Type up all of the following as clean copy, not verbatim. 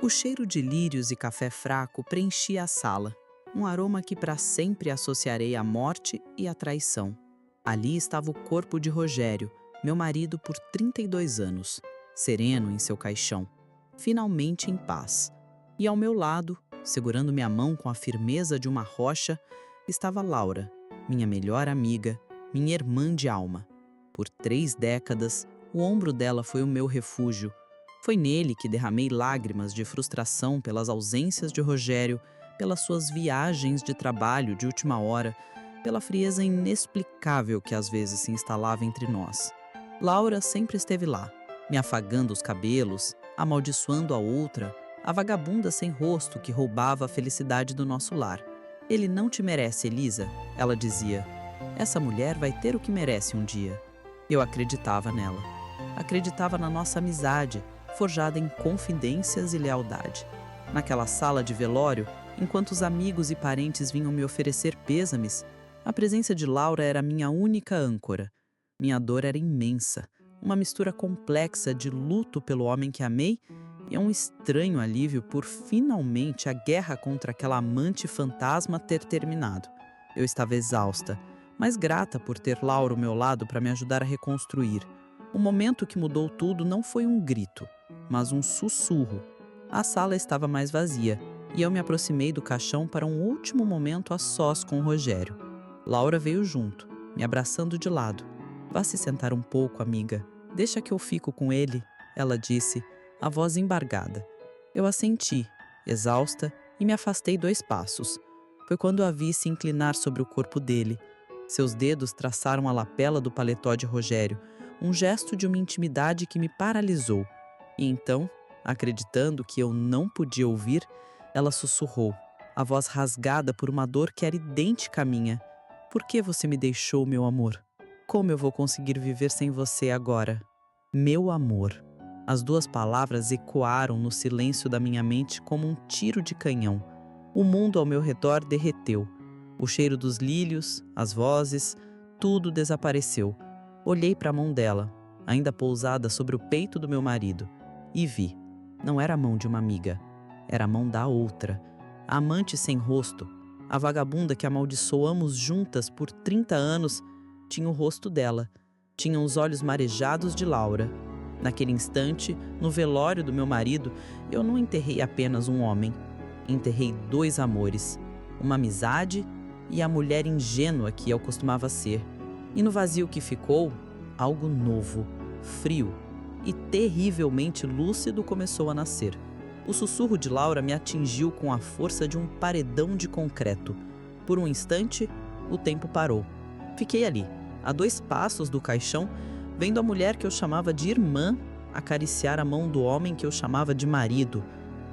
O cheiro de lírios e café fraco preenchia a sala, um aroma que para sempre associarei à morte e à traição. Ali estava o corpo de Rogério, meu marido por 32 anos, sereno em seu caixão, finalmente em paz. E ao meu lado, segurando minha mão com a firmeza de uma rocha, estava Laura, minha melhor amiga, minha irmã de alma. Por 3 décadas, o ombro dela foi o meu refúgio. Foi nele que derramei lágrimas de frustração pelas ausências de Rogério, pelas suas viagens de trabalho de última hora, pela frieza inexplicável que às vezes se instalava entre nós. Laura sempre esteve lá, me afagando os cabelos, amaldiçoando a outra, a vagabunda sem rosto que roubava a felicidade do nosso lar. Ele não te merece, Elisa, ela dizia. Essa mulher vai ter o que merece um dia. Eu acreditava nela. Acreditava na nossa amizade, forjada em confidências e lealdade. Naquela sala de velório, enquanto os amigos e parentes vinham me oferecer pêsames, a presença de Laura era minha única âncora. Minha dor era imensa, uma mistura complexa de luto pelo homem que amei e um estranho alívio por finalmente a guerra contra aquela amante fantasma ter terminado. Eu estava exausta, mas grata por ter Laura ao meu lado para me ajudar a reconstruir. O momento que mudou tudo não foi um grito, mas um sussurro. A sala estava mais vazia e eu me aproximei do caixão para um último momento a sós com o Rogério. Laura veio junto, me abraçando de lado. Vá se sentar um pouco, amiga. Deixa que eu fico com ele, ela disse, a voz embargada. Eu assenti, exausta, e me afastei 2 passos. Foi quando a vi se inclinar sobre o corpo dele. Seus dedos traçaram a lapela do paletó de Rogério, um gesto de uma intimidade que me paralisou. E então, acreditando que eu não podia ouvir, ela sussurrou, a voz rasgada por uma dor que era idêntica à minha. Por que você me deixou, meu amor? Como eu vou conseguir viver sem você agora? Meu amor. As 2 palavras ecoaram no silêncio da minha mente como um tiro de canhão. O mundo ao meu redor derreteu. O cheiro dos lírios, as vozes, tudo desapareceu. Olhei para a mão dela, ainda pousada sobre o peito do meu marido, e vi. Não era a mão de uma amiga, era a mão da outra. A amante sem rosto, a vagabunda que amaldiçoamos juntas por 30 anos, tinha o rosto dela, tinha os olhos marejados de Laura. Naquele instante, no velório do meu marido, eu não enterrei apenas um homem. Enterrei 2 amores, uma amizade e a mulher ingênua que eu costumava ser. E no vazio que ficou, algo novo, frio e terrivelmente lúcido começou a nascer. O sussurro de Laura me atingiu com a força de um paredão de concreto. Por um instante, o tempo parou. Fiquei ali, a 2 passos do caixão, vendo a mulher que eu chamava de irmã acariciar a mão do homem que eu chamava de marido,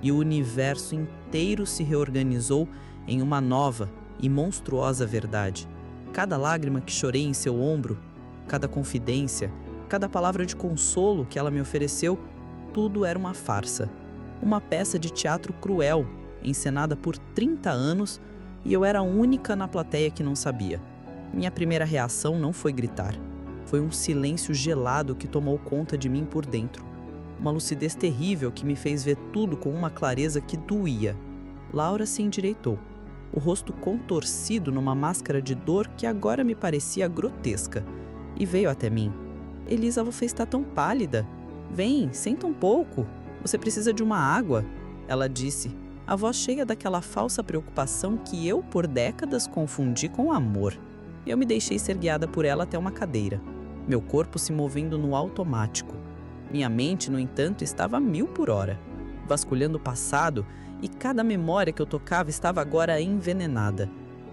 e o universo inteiro se reorganizou em uma nova e monstruosa verdade. Cada lágrima que chorei em seu ombro, cada confidência, cada palavra de consolo que ela me ofereceu, tudo era uma farsa. Uma peça de teatro cruel, encenada por 30 anos, e eu era a única na plateia que não sabia. Minha primeira reação não foi gritar. Foi um silêncio gelado que tomou conta de mim por dentro. Uma lucidez terrível que me fez ver tudo com uma clareza que doía. Laura se endireitou, o rosto contorcido numa máscara de dor que agora me parecia grotesca, e veio até mim. Elisa, você está tão pálida. Vem, senta um pouco. Você precisa de uma água, ela disse, a voz cheia daquela falsa preocupação que eu, por décadas, confundi com amor. Eu me deixei ser guiada por ela até uma cadeira, meu corpo se movendo no automático. Minha mente, no entanto, estava a 1000 por hora, vasculhando o passado, e cada memória que eu tocava estava agora envenenada.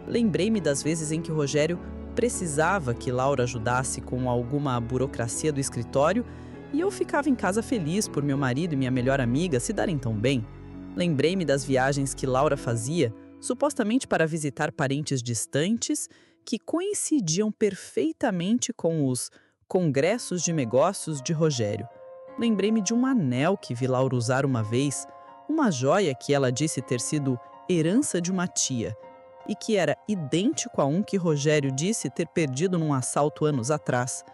Lembrei-me das vezes em que Rogério precisava que Laura ajudasse com alguma burocracia do escritório, e eu ficava em casa feliz por meu marido e minha melhor amiga se darem tão bem. Lembrei-me das viagens que Laura fazia, supostamente para visitar parentes distantes, que coincidiam perfeitamente com os congressos de negócios de Rogério. Lembrei-me de um anel que vi Laura usar uma vez, uma joia que ela disse ter sido herança de uma tia, e que era idêntico a um que Rogério disse ter perdido num assalto anos atrás.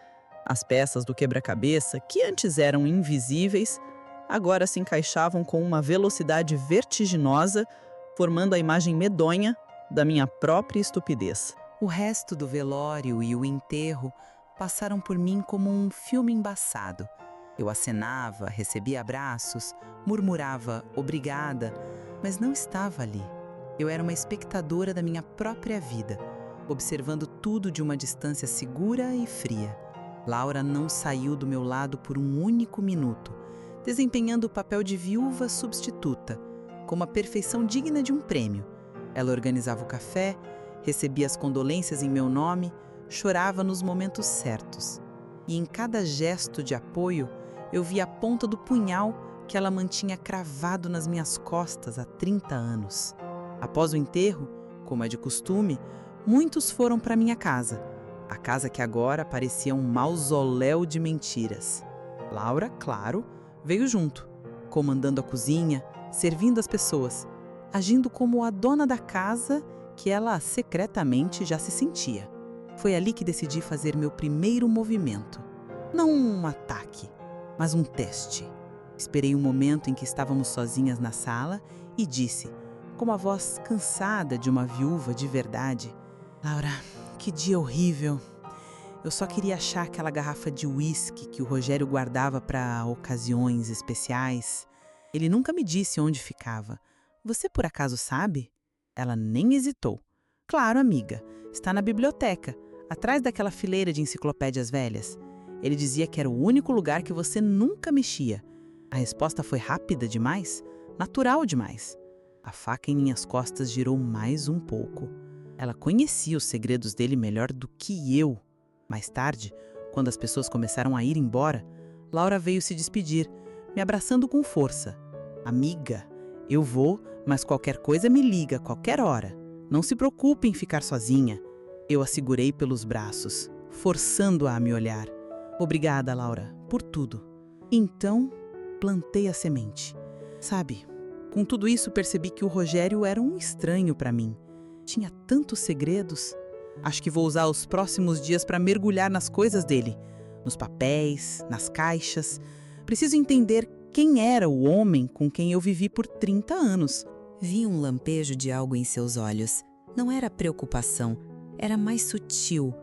As peças do quebra-cabeça, que antes eram invisíveis, agora se encaixavam com uma velocidade vertiginosa, formando a imagem medonha da minha própria estupidez. O resto do velório e o enterro passaram por mim como um filme embaçado. Eu acenava, recebia abraços, murmurava obrigada, mas não estava ali. Eu era uma espectadora da minha própria vida, observando tudo de uma distância segura e fria. Laura não saiu do meu lado por um único minuto, desempenhando o papel de viúva substituta, com uma perfeição digna de um prêmio. Ela organizava o café, recebia as condolências em meu nome, chorava nos momentos certos. E em cada gesto de apoio, eu via a ponta do punhal que ela mantinha cravado nas minhas costas há 30 anos. Após o enterro, como é de costume, muitos foram para minha casa, a casa que agora parecia um mausoléu de mentiras. Laura, claro, veio junto, comandando a cozinha, servindo as pessoas, agindo como a dona da casa que ela secretamente já se sentia. Foi ali que decidi fazer meu primeiro movimento. Não um ataque, mas um teste. Esperei um momento em que estávamos sozinhas na sala e disse, com uma voz cansada de uma viúva de verdade: Laura, que dia horrível. Eu só queria achar aquela garrafa de uísque que o Rogério guardava para ocasiões especiais. Ele nunca me disse onde ficava. Você por acaso sabe? Ela nem hesitou. Claro, amiga, está na biblioteca, atrás daquela fileira de enciclopédias velhas. Ele dizia que era o único lugar que você nunca mexia. A resposta foi rápida demais, natural demais. A faca em minhas costas girou mais um pouco. Ela conhecia os segredos dele melhor do que eu. Mais tarde, quando as pessoas começaram a ir embora, Laura veio se despedir, me abraçando com força. Amiga, eu vou, mas qualquer coisa me liga, qualquer hora. Não se preocupe em ficar sozinha. Eu a segurei pelos braços, forçando-a a me olhar. Obrigada, Laura, por tudo. Então, plantei a semente. Sabe, com tudo isso percebi que o Rogério era um estranho para mim. Tinha tantos segredos. Acho que vou usar os próximos dias para mergulhar nas coisas dele, nos papéis, nas caixas. Preciso entender quem era o homem com quem eu vivi por 30 anos. Vi um lampejo de algo em seus olhos. Não era preocupação, era mais sutil,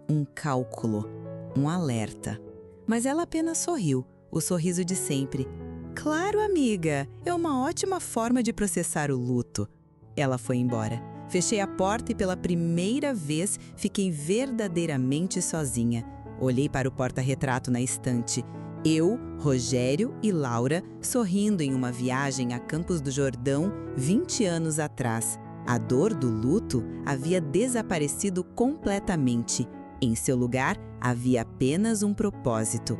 um cálculo, um alerta. Mas ela apenas sorriu, o sorriso de sempre. Claro, amiga, é uma ótima forma de processar o luto. Ela foi embora. Fechei a porta e pela primeira vez fiquei verdadeiramente sozinha. Olhei para o porta-retrato na estante. Eu, Rogério e Laura sorrindo em uma viagem a Campos do Jordão 20 anos atrás. A dor do luto havia desaparecido completamente. Em seu lugar, havia apenas um propósito.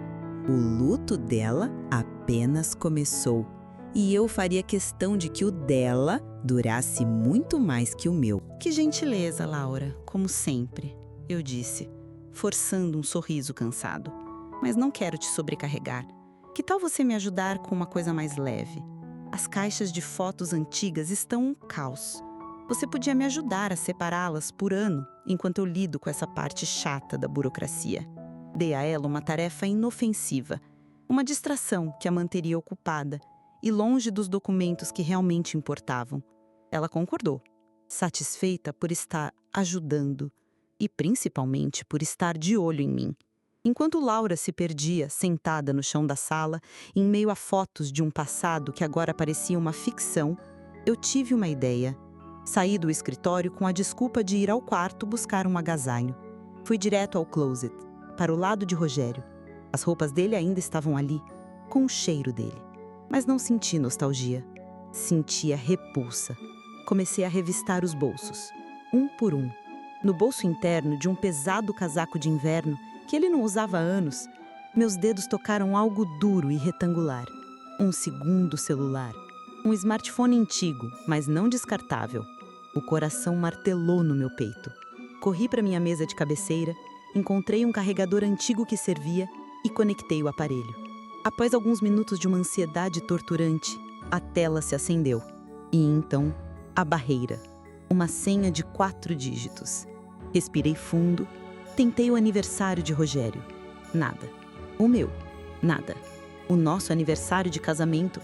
O luto dela apenas começou. E eu faria questão de que o dela durasse muito mais que o meu. Que gentileza, Laura, como sempre, eu disse, forçando um sorriso cansado. Mas não quero te sobrecarregar. Que tal você me ajudar com uma coisa mais leve? As caixas de fotos antigas estão um caos. Você podia me ajudar a separá-las por ano, enquanto eu lido com essa parte chata da burocracia. Dei a ela uma tarefa inofensiva, uma distração que a manteria ocupada e longe dos documentos que realmente importavam. Ela concordou, satisfeita por estar ajudando e principalmente por estar de olho em mim. Enquanto Laura se perdia, sentada no chão da sala, em meio a fotos de um passado que agora parecia uma ficção, eu tive uma ideia. Saí do escritório com a desculpa de ir ao quarto buscar um agasalho. Fui direto ao closet, para o lado de Rogério. As roupas dele ainda estavam ali, com o cheiro dele. Mas não senti nostalgia. Sentia repulsa. Comecei a revistar os bolsos, um por um. No bolso interno de um pesado casaco de inverno, que ele não usava há anos, meus dedos tocaram algo duro e retangular. Um segundo celular. Um smartphone antigo, mas não descartável. O coração martelou no meu peito. Corri para minha mesa de cabeceira, encontrei um carregador antigo que servia e conectei o aparelho. Após alguns minutos de uma ansiedade torturante, a tela se acendeu. E então, a barreira. Uma senha de 4 dígitos. Respirei fundo. Tentei o aniversário de Rogério. Nada. O meu. Nada. O nosso aniversário de casamento.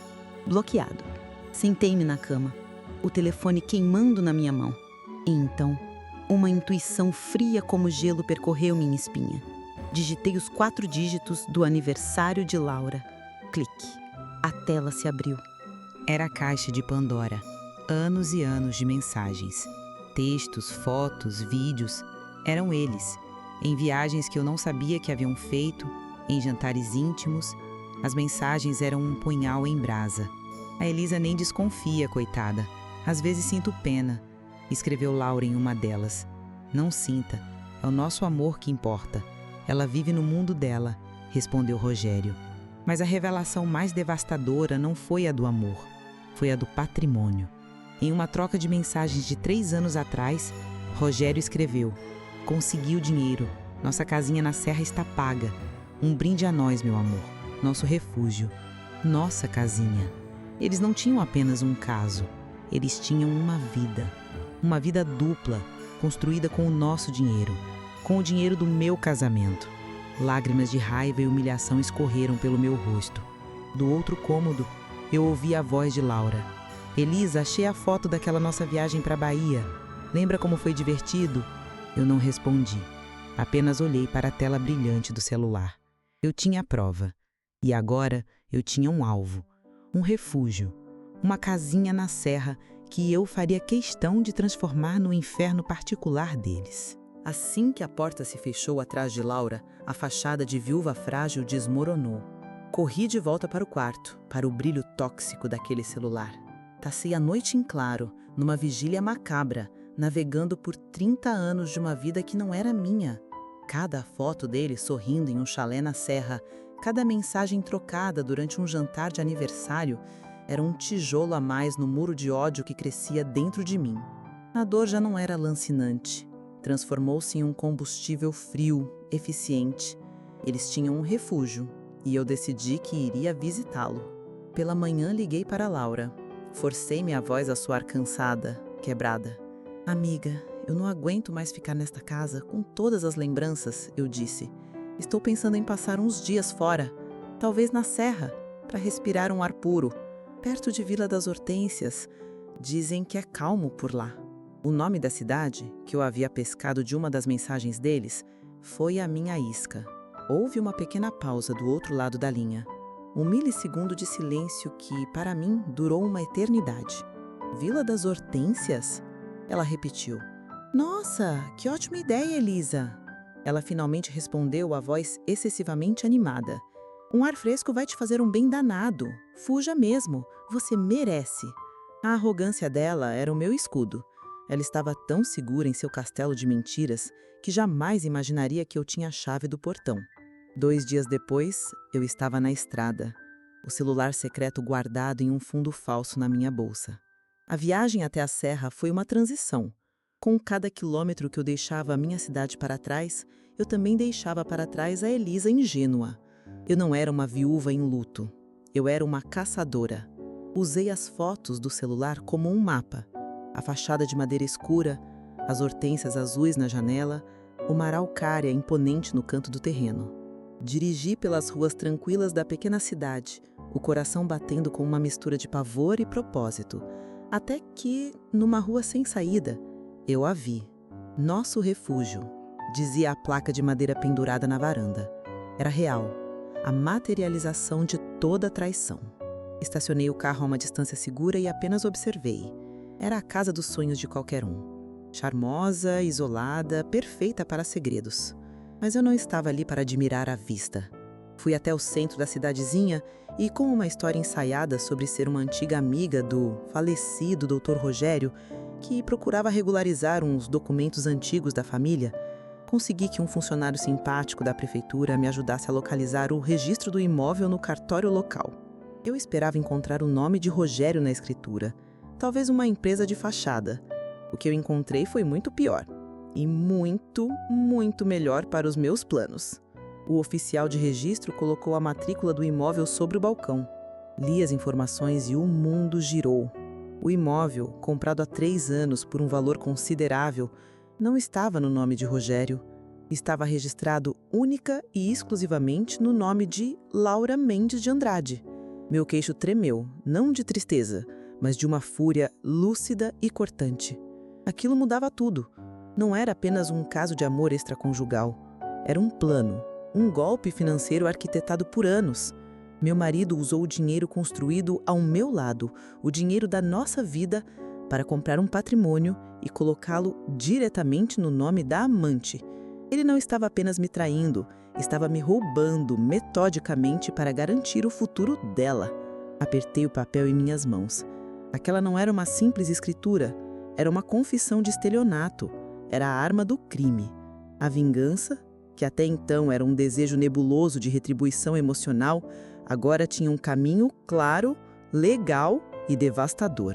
Bloqueado. Sentei-me na cama, o telefone queimando na minha mão. E então, uma intuição fria como gelo percorreu minha espinha. Digitei os 4 dígitos do aniversário de Laura. Clique. A tela se abriu. Era a caixa de Pandora. Anos e anos de mensagens. Textos, fotos, vídeos. Eram eles. Em viagens que eu não sabia que haviam feito, em jantares íntimos. As mensagens eram um punhal em brasa. A Elisa nem desconfia, coitada. Às vezes sinto pena. Escreveu Laura em uma delas. Não sinta. É o nosso amor que importa. Ela vive no mundo dela, respondeu Rogério. Mas a revelação mais devastadora não foi a do amor. Foi a do patrimônio. Em uma troca de mensagens de 3 anos atrás, Rogério escreveu: consegui o dinheiro. Nossa casinha na serra está paga. Um brinde a nós, meu amor. Nosso refúgio. Nossa casinha. Eles não tinham apenas um caso. Eles tinham uma vida. Uma vida dupla, construída com o nosso dinheiro. Com o dinheiro do meu casamento. Lágrimas de raiva e humilhação escorreram pelo meu rosto. Do outro cômodo, eu ouvi a voz de Laura. Elisa, achei a foto daquela nossa viagem para a Bahia. Lembra como foi divertido? Eu não respondi. Apenas olhei para a tela brilhante do celular. Eu tinha a prova. E agora eu tinha um alvo. Um refúgio. Uma casinha na serra que eu faria questão de transformar no inferno particular deles. Assim que a porta se fechou atrás de Laura, a fachada de viúva frágil desmoronou. Corri de volta para o quarto, para o brilho tóxico daquele celular. Passei a noite em claro, numa vigília macabra, navegando por 30 anos de uma vida que não era minha. Cada foto dele sorrindo em um chalé na serra, cada mensagem trocada durante um jantar de aniversário, era um tijolo a mais no muro de ódio que crescia dentro de mim. A dor já não era lancinante. Transformou-se em um combustível frio, eficiente. Eles tinham um refúgio, e eu decidi que iria visitá-lo. Pela manhã liguei para Laura. Forcei minha voz a soar cansada, quebrada. Amiga, eu não aguento mais ficar nesta casa com todas as lembranças, eu disse. Estou pensando em passar uns dias fora, talvez na serra, para respirar um ar puro, perto de Vila das Hortênsias. Dizem que é calmo por lá. O nome da cidade, que eu havia pescado de uma das mensagens deles, foi a minha isca. Houve uma pequena pausa do outro lado da linha. Um milissegundo de silêncio que, para mim, durou uma eternidade. Vila das Hortênsias? Ela repetiu. Nossa, que ótima ideia, Elisa! Ela finalmente respondeu, a voz excessivamente animada. Um ar fresco vai te fazer um bem danado. Fuja mesmo, você merece. A arrogância dela era o meu escudo. Ela estava tão segura em seu castelo de mentiras que jamais imaginaria que eu tinha a chave do portão. 2 dias depois, eu estava na estrada, o celular secreto guardado em um fundo falso na minha bolsa. A viagem até a serra foi uma transição. Com cada quilômetro que eu deixava a minha cidade para trás, eu também deixava para trás a Elisa ingênua. Eu não era uma viúva em luto. Eu era uma caçadora. Usei as fotos do celular como um mapa. A fachada de madeira escura, as hortênsias azuis na janela, uma araucária imponente no canto do terreno. Dirigi pelas ruas tranquilas da pequena cidade, o coração batendo com uma mistura de pavor e propósito, até que, numa rua sem saída, eu a vi. Nosso refúgio, dizia a placa de madeira pendurada na varanda. Era real, a materialização de toda a traição. Estacionei o carro a uma distância segura e apenas observei. Era a casa dos sonhos de qualquer um. Charmosa, isolada, perfeita para segredos. Mas eu não estava ali para admirar a vista. Fui até o centro da cidadezinha e, com uma história ensaiada sobre ser uma antiga amiga do falecido Dr. Rogério, que procurava regularizar uns documentos antigos da família, consegui que um funcionário simpático da prefeitura me ajudasse a localizar o registro do imóvel no cartório local. Eu esperava encontrar o nome de Rogério na escritura, talvez uma empresa de fachada. O que eu encontrei foi muito pior. E muito, muito melhor para os meus planos. O oficial de registro colocou a matrícula do imóvel sobre o balcão. Li as informações e o mundo girou. O imóvel, comprado há 3 anos por um valor considerável, não estava no nome de Rogério. Estava registrado única e exclusivamente no nome de Laura Mendes de Andrade. Meu queixo tremeu, não de tristeza, mas de uma fúria lúcida e cortante. Aquilo mudava tudo. Não era apenas um caso de amor extraconjugal. Era um plano, um golpe financeiro arquitetado por anos. Meu marido usou o dinheiro construído ao meu lado, o dinheiro da nossa vida, para comprar um patrimônio e colocá-lo diretamente no nome da amante. Ele não estava apenas me traindo, estava me roubando metodicamente para garantir o futuro dela. Apertei o papel em minhas mãos. Aquela não era uma simples escritura, era uma confissão de estelionato. Era a arma do crime. A vingança, que até então era um desejo nebuloso de retribuição emocional, agora tinha um caminho claro, legal e devastador.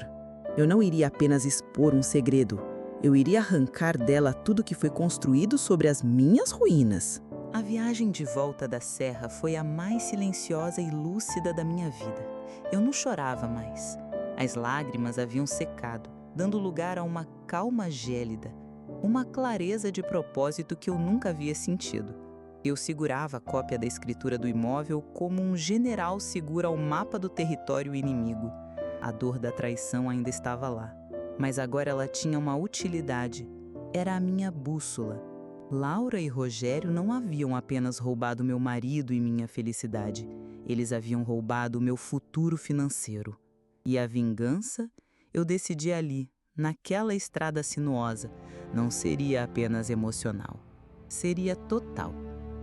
Eu não iria apenas expor um segredo, eu iria arrancar dela tudo que foi construído sobre as minhas ruínas. A viagem de volta da serra foi a mais silenciosa e lúcida da minha vida. Eu não chorava mais. As lágrimas haviam secado, dando lugar a uma calma gélida, uma clareza de propósito que eu nunca havia sentido. Eu segurava a cópia da escritura do imóvel como um general segura o mapa do território inimigo. A dor da traição ainda estava lá, mas agora ela tinha uma utilidade. Era a minha bússola. Laura e Rogério não haviam apenas roubado meu marido e minha felicidade. Eles haviam roubado o meu futuro financeiro. E a vingança, eu decidi ali, naquela estrada sinuosa, não seria apenas emocional. Seria total.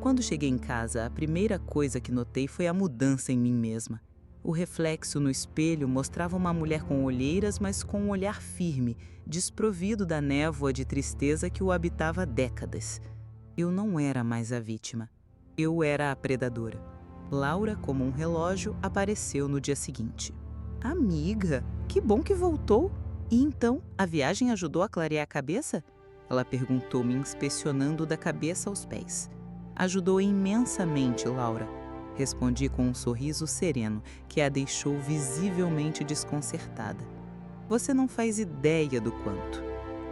Quando cheguei em casa, a primeira coisa que notei foi a mudança em mim mesma. O reflexo no espelho mostrava uma mulher com olheiras, mas com um olhar firme, desprovido da névoa de tristeza que o habitava há décadas. Eu não era mais a vítima. Eu era a predadora. Laura, como um relógio, apareceu no dia seguinte. Amiga, que bom que voltou! E então, a viagem ajudou a clarear a cabeça? Ela perguntou, me inspecionando da cabeça aos pés. Ajudou imensamente, Laura. Respondi com um sorriso sereno que a deixou visivelmente desconcertada. Você não faz ideia do quanto.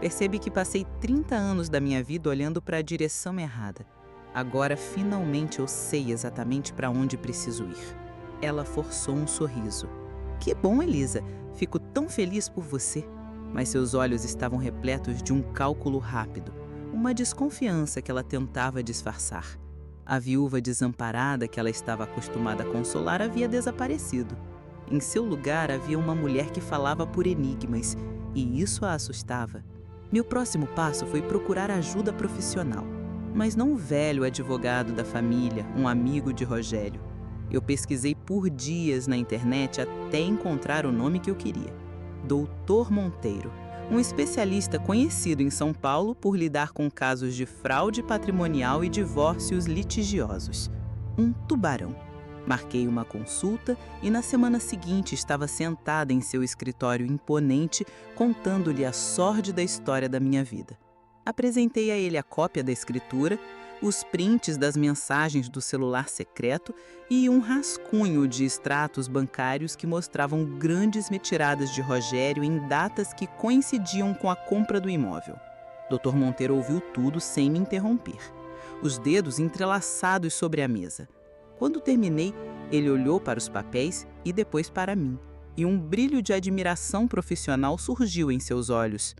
Percebi que passei 30 anos da minha vida olhando para a direção errada. Agora, finalmente, eu sei exatamente para onde preciso ir. Ela forçou um sorriso. Que bom, Elisa. Fico tão feliz por você. Mas seus olhos estavam repletos de um cálculo rápido, uma desconfiança que ela tentava disfarçar. A viúva desamparada que ela estava acostumada a consolar havia desaparecido. Em seu lugar havia uma mulher que falava por enigmas, e isso a assustava. Meu próximo passo foi procurar ajuda profissional, mas não um velho advogado da família, um amigo de Rogério. Eu pesquisei por dias na internet até encontrar o nome que eu queria. Doutor Monteiro, um especialista conhecido em São Paulo por lidar com casos de fraude patrimonial e divórcios litigiosos. Um tubarão. Marquei uma consulta e na semana seguinte estava sentada em seu escritório imponente contando-lhe a sórdida história da minha vida. Apresentei a ele a cópia da escritura, os prints das mensagens do celular secreto e um rascunho de extratos bancários que mostravam grandes retiradas de Rogério em datas que coincidiam com a compra do imóvel. Dr. Monteiro ouviu tudo sem me interromper, os dedos entrelaçados sobre a mesa. Quando terminei, ele olhou para os papéis e depois para mim, e um brilho de admiração profissional surgiu em seus olhos.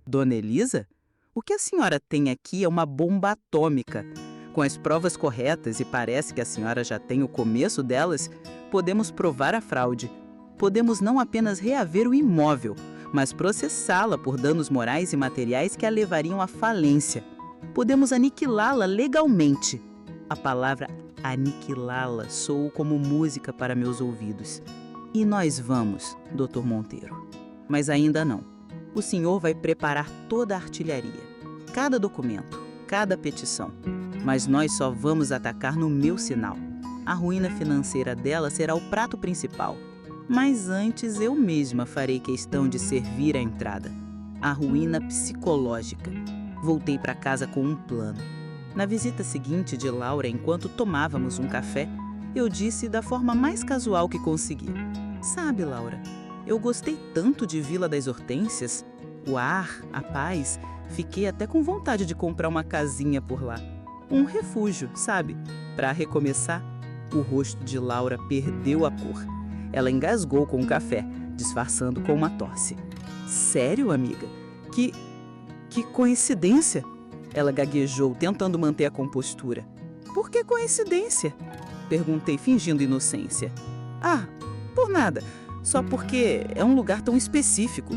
Dona Elisa? O que a senhora tem aqui é uma bomba atômica. Com as provas corretas, e parece que a senhora já tem o começo delas, podemos provar a fraude. Podemos não apenas reaver o imóvel, mas processá-la por danos morais e materiais que a levariam à falência. Podemos aniquilá-la legalmente. A palavra aniquilá-la soou como música para meus ouvidos. E nós vamos, Dr. Monteiro. Mas ainda não. O senhor vai preparar toda a artilharia, cada documento, cada petição. Mas nós só vamos atacar no meu sinal. A ruína financeira dela será o prato principal. Mas antes eu mesma farei questão de servir a entrada. A ruína psicológica. Voltei para casa com um plano. Na visita seguinte de Laura, enquanto tomávamos um café, eu disse da forma mais casual que consegui. Sabe, Laura, eu gostei tanto de Vila das Hortênsias, o ar, a paz, fiquei até com vontade de comprar uma casinha por lá. um refúgio, sabe? Para recomeçar, o rosto de Laura perdeu a cor. Ela engasgou com o café, disfarçando com uma tosse. Sério, amiga? Que coincidência! Ela gaguejou, tentando manter a compostura. Por que coincidência? Perguntei, fingindo inocência. Ah, por nada. Só porque é um lugar tão específico.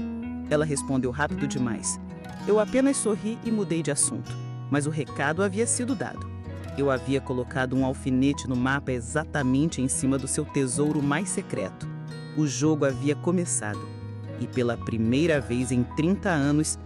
Ela respondeu rápido demais. Eu apenas sorri e mudei de assunto. Mas o recado havia sido dado. Eu havia colocado um alfinete no mapa exatamente em cima do seu tesouro mais secreto. O jogo havia começado. E pela primeira vez em 30 anos,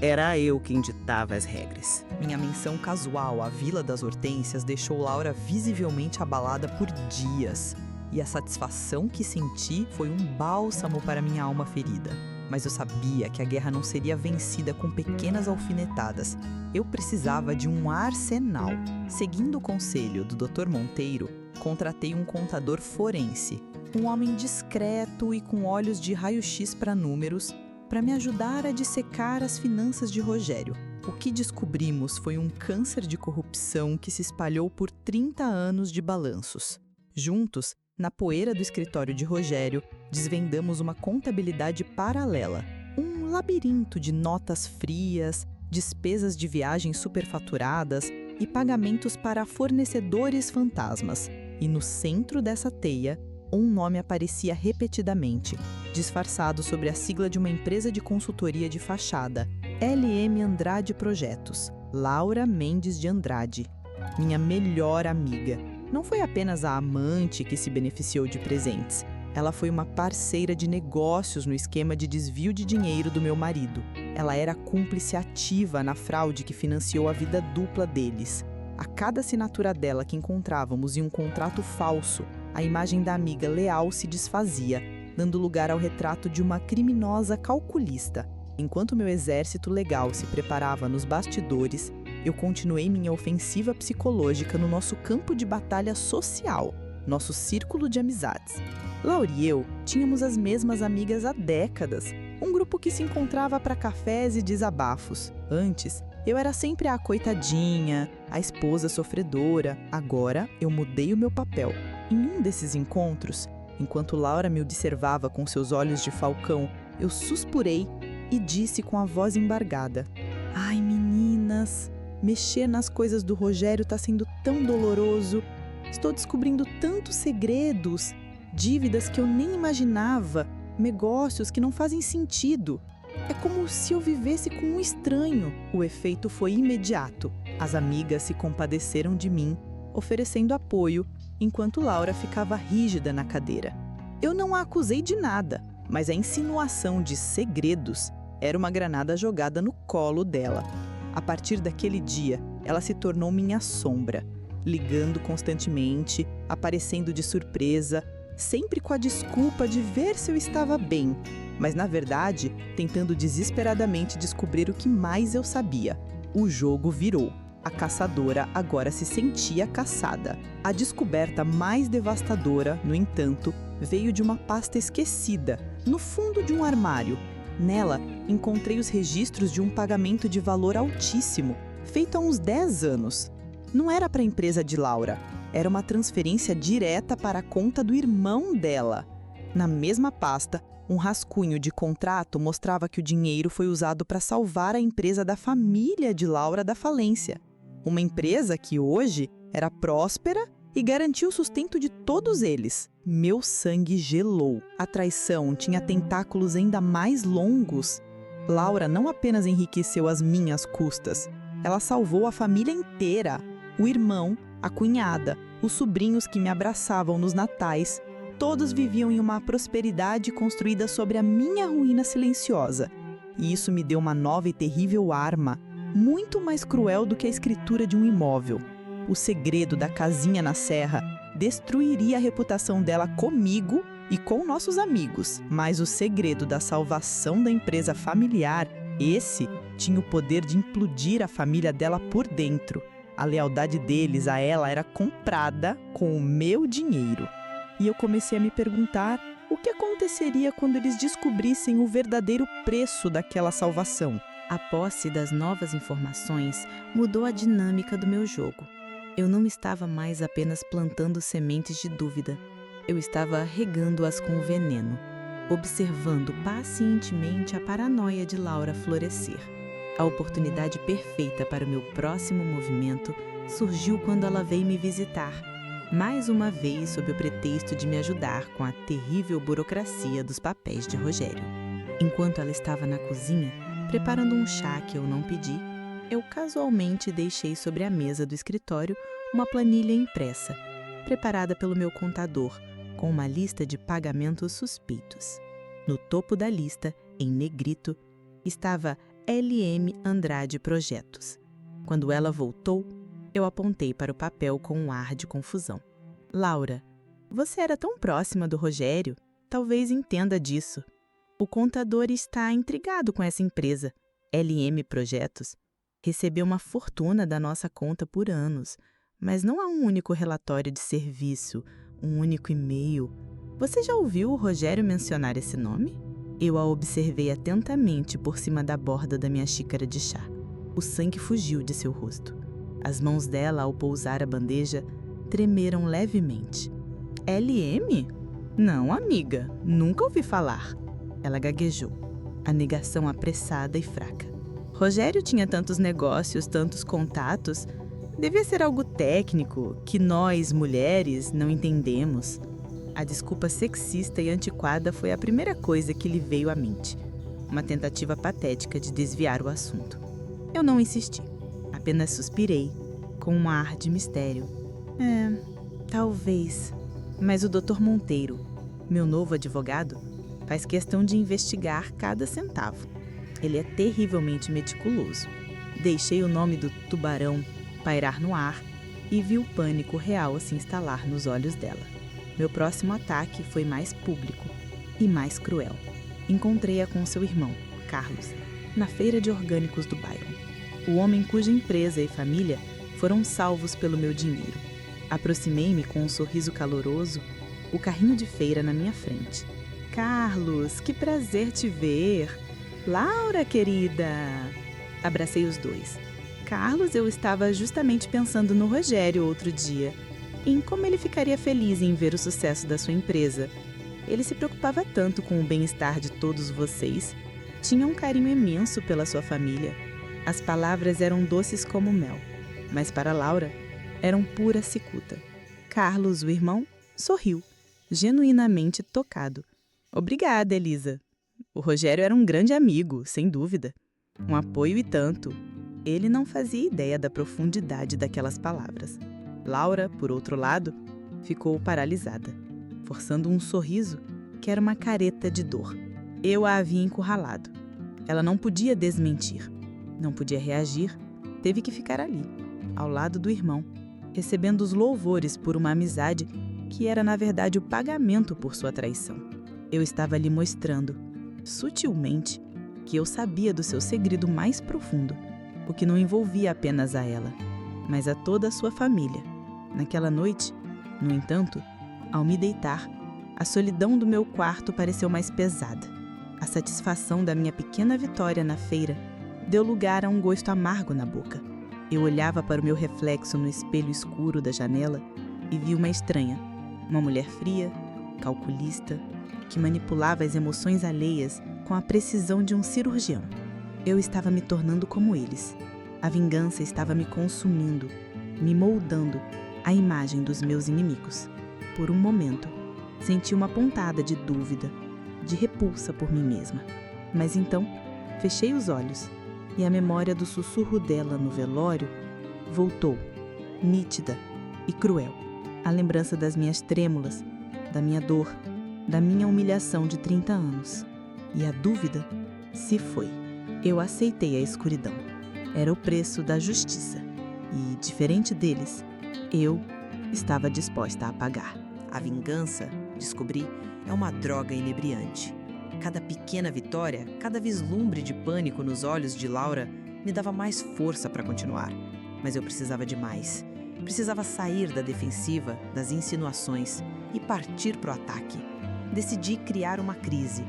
era eu quem ditava as regras. Minha menção casual à Vila das Hortênsias deixou Laura visivelmente abalada por dias. E a satisfação que senti foi um bálsamo para minha alma ferida. Mas eu sabia que a guerra não seria vencida com pequenas alfinetadas. Eu precisava de um arsenal. Seguindo o conselho do Dr. Monteiro, contratei um contador forense, um homem discreto e com olhos de raio-x para números, para me ajudar a dissecar as finanças de Rogério. O que descobrimos foi um câncer de corrupção que se espalhou por 30 anos de balanços. Juntos, na poeira do escritório de Rogério, desvendamos uma contabilidade paralela, um labirinto de notas frias, despesas de viagens superfaturadas e pagamentos para fornecedores fantasmas. E no centro dessa teia, um nome aparecia repetidamente, disfarçado sobre a sigla de uma empresa de consultoria de fachada, LM Andrade Projetos, Laura Mendes de Andrade, minha melhor amiga. Não foi apenas a amante que se beneficiou de presentes. Ela foi uma parceira de negócios no esquema de desvio de dinheiro do meu marido. Ela era cúmplice ativa na fraude que financiou a vida dupla deles. A cada assinatura dela que encontrávamos em um contrato falso, a imagem da amiga leal se desfazia, dando lugar ao retrato de uma criminosa calculista. Enquanto meu exército legal se preparava nos bastidores, eu continuei minha ofensiva psicológica no nosso campo de batalha social, nosso círculo de amizades. Laura e eu tínhamos as mesmas amigas há décadas, um grupo que se encontrava para cafés e desabafos. Antes, eu era sempre a coitadinha, a esposa sofredora. Agora, eu mudei o meu papel. Em um desses encontros, enquanto Laura me observava com seus olhos de falcão, eu suspirei e disse com a voz embargada: "Ai, meninas, mexer nas coisas do Rogério tá sendo tão doloroso. Estou descobrindo tantos segredos, dívidas que eu nem imaginava, negócios que não fazem sentido. É como se eu vivesse com um estranho." O efeito foi imediato. As amigas se compadeceram de mim, oferecendo apoio, enquanto Laura ficava rígida na cadeira. Eu não a acusei de nada, mas a insinuação de segredos era uma granada jogada no colo dela. A partir daquele dia, ela se tornou minha sombra, ligando constantemente, aparecendo de surpresa, sempre com a desculpa de ver se eu estava bem, mas na verdade, tentando desesperadamente descobrir o que mais eu sabia. O jogo virou. A caçadora agora se sentia caçada. A descoberta mais devastadora, no entanto, veio de uma pasta esquecida, no fundo de um armário. Nela, encontrei os registros de um pagamento de valor altíssimo, feito há uns 10 anos. Não era para a empresa de Laura, era uma transferência direta para a conta do irmão dela. Na mesma pasta, um rascunho de contrato mostrava que o dinheiro foi usado para salvar a empresa da família de Laura da falência. Uma empresa que hoje era próspera e garantiu o sustento de todos eles. Meu sangue gelou. A traição tinha tentáculos ainda mais longos. Laura não apenas enriqueceu às minhas custas, ela salvou a família inteira. O irmão, a cunhada, os sobrinhos que me abraçavam nos natais, todos viviam em uma prosperidade construída sobre a minha ruína silenciosa. E isso me deu uma nova e terrível arma, muito mais cruel do que a escritura de um imóvel. O segredo da casinha na serra destruiria a reputação dela comigo e com nossos amigos. Mas o segredo da salvação da empresa familiar, esse tinha o poder de implodir a família dela por dentro. A lealdade deles a ela era comprada com o meu dinheiro. E eu comecei a me perguntar o que aconteceria quando eles descobrissem o verdadeiro preço daquela salvação. A posse das novas informações mudou a dinâmica do meu jogo. Eu não estava mais apenas plantando sementes de dúvida. Eu estava regando-as com veneno, observando pacientemente a paranoia de Laura florescer. A oportunidade perfeita para o meu próximo movimento surgiu quando ela veio me visitar, mais uma vez sob o pretexto de me ajudar com a terrível burocracia dos papéis de Rogério. Enquanto ela estava na cozinha, preparando um chá que eu não pedi, eu casualmente deixei sobre a mesa do escritório uma planilha impressa, preparada pelo meu contador, com uma lista de pagamentos suspeitos. No topo da lista, em negrito, estava LM Andrade Projetos. Quando ela voltou, eu apontei para o papel com um ar de confusão. Laura, você era tão próxima do Rogério, talvez entenda disso. O contador está intrigado com essa empresa, LM Projetos. Recebeu uma fortuna da nossa conta por anos, mas não há um único relatório de serviço, um único e-mail. Você já ouviu o Rogério mencionar esse nome? Eu a observei atentamente por cima da borda da minha xícara de chá. O sangue fugiu de seu rosto. As mãos dela, ao pousar a bandeja, tremeram levemente. LM? Não, amiga, nunca ouvi falar. Ela gaguejou, a negação apressada e fraca. Rogério tinha tantos negócios, tantos contatos. Devia ser algo técnico que nós, mulheres, não entendemos. A desculpa sexista e antiquada foi a primeira coisa que lhe veio à mente. Uma tentativa patética de desviar o assunto. Eu não insisti. Apenas suspirei, com um ar de mistério. Talvez. Mas o Dr. Monteiro, meu novo advogado, faz questão de investigar cada centavo. Ele é terrivelmente meticuloso. Deixei o nome do tubarão pairar no ar e vi o pânico real se instalar nos olhos dela. Meu próximo ataque foi mais público e mais cruel. Encontrei-a com seu irmão, Carlos, na feira de orgânicos do bairro. O homem cuja empresa e família foram salvos pelo meu dinheiro. Aproximei-me com um sorriso caloroso, o carrinho de feira na minha frente. Carlos, que prazer te ver! Laura, querida! Abracei os dois. Carlos, eu estava justamente pensando no Rogério outro dia, em como ele ficaria feliz em ver o sucesso da sua empresa. Ele se preocupava tanto com o bem-estar de todos vocês, tinha um carinho imenso pela sua família. As palavras eram doces como mel, mas para Laura eram pura cicuta. Carlos, o irmão, sorriu, genuinamente tocado. Obrigada, Elisa. O Rogério era um grande amigo, sem dúvida. Um apoio e tanto. Ele não fazia ideia da profundidade daquelas palavras. Laura, por outro lado, ficou paralisada, forçando um sorriso que era uma careta de dor. Eu a havia encurralado. Ela não podia desmentir, não podia reagir, teve que ficar ali, ao lado do irmão, recebendo os louvores por uma amizade que era, na verdade, o pagamento por sua traição. Eu estava lhe mostrando, sutilmente, que eu sabia do seu segredo mais profundo, o que não envolvia apenas a ela, mas a toda a sua família. Naquela noite, no entanto, ao me deitar, a solidão do meu quarto pareceu mais pesada. A satisfação da minha pequena vitória na feira deu lugar a um gosto amargo na boca. Eu olhava para o meu reflexo no espelho escuro da janela e vi uma estranha, uma mulher fria, calculista, que manipulava as emoções alheias com a precisão de um cirurgião. Eu estava me tornando como eles. A vingança estava me consumindo, me moldando à imagem dos meus inimigos. Por um momento, senti uma pontada de dúvida, de repulsa por mim mesma. Mas então, fechei os olhos e a memória do sussurro dela no velório voltou, nítida e cruel. A lembrança das minhas trêmulas, da minha dor, da minha humilhação de 30 anos. E a dúvida se foi. Eu aceitei a escuridão. Era o preço da justiça. E, diferente deles, eu estava disposta a pagar. A vingança, descobri, é uma droga inebriante. Cada pequena vitória, cada vislumbre de pânico nos olhos de Laura me dava mais força para continuar. Mas eu precisava de mais. Precisava sair da defensiva, das insinuações e partir para o ataque. Decidi criar uma crise.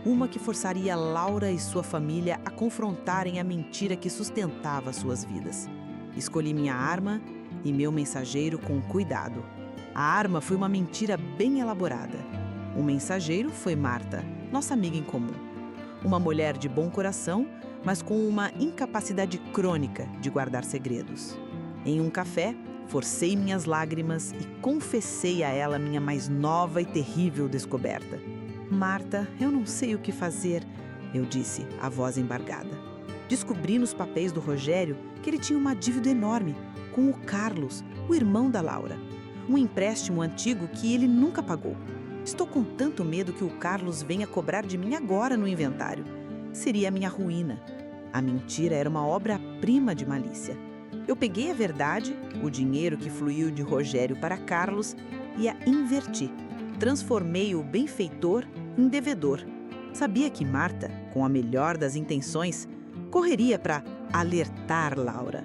Uma que forçaria Laura e sua família a confrontarem a mentira que sustentava suas vidas. Escolhi minha arma e meu mensageiro com cuidado. A arma foi uma mentira bem elaborada. O mensageiro foi Marta, nossa amiga em comum. Uma mulher de bom coração, mas com uma incapacidade crônica de guardar segredos. Em um café, forcei minhas lágrimas e confessei a ela minha mais nova e terrível descoberta. Marta, eu não sei o que fazer, eu disse, a voz embargada. Descobri nos papéis do Rogério que ele tinha uma dívida enorme com o Carlos, o irmão da Laura. Um empréstimo antigo que ele nunca pagou. Estou com tanto medo que o Carlos venha cobrar de mim agora no inventário. Seria a minha ruína. A mentira era uma obra-prima de malícia. Eu peguei a verdade, o dinheiro que fluiu de Rogério para Carlos, e a inverti. Transformei o benfeitor em devedor. Sabia que Marta, com a melhor das intenções, correria para alertar Laura.